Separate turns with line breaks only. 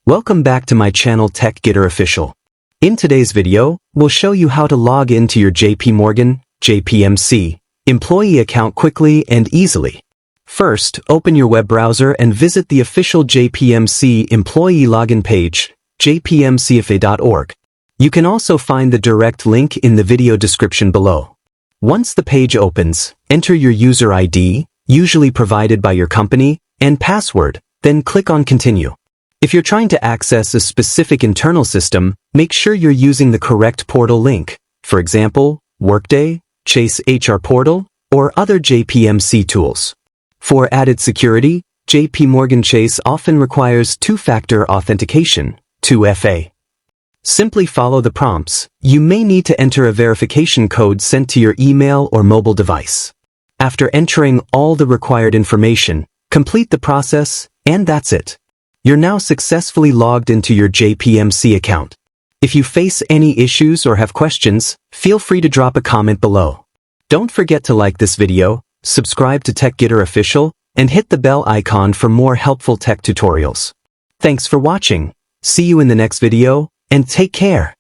Welcome back to my channel Tech Gitter Official. In today's video, we'll show you how to log into your JPMorgan, JPMC, employee account quickly and easily. First, open your web browser and visit the official JPMC employee login page, jpmcfa.org. You can also find the direct link in the video description below. Once the page opens, enter your user ID, usually provided by your company, and password, then click on Continue. If you're trying to access a specific internal system, make sure you're using the correct portal link, for example, Workday, Chase HR Portal, or other JPMC tools. For added security, JPMorgan Chase often requires two-factor authentication, 2FA. Simply follow the prompts. You may need to enter a verification code sent to your email or mobile device. After entering all the required information, complete the process, and that's it. You're now successfully logged into your JPMC account. If you face any issues or have questions, feel free to drop a comment below. Don't forget to like this video, subscribe to Tech Gitter Official, and hit the bell icon for more helpful tech tutorials. Thanks for watching. See you in the next video, and take care.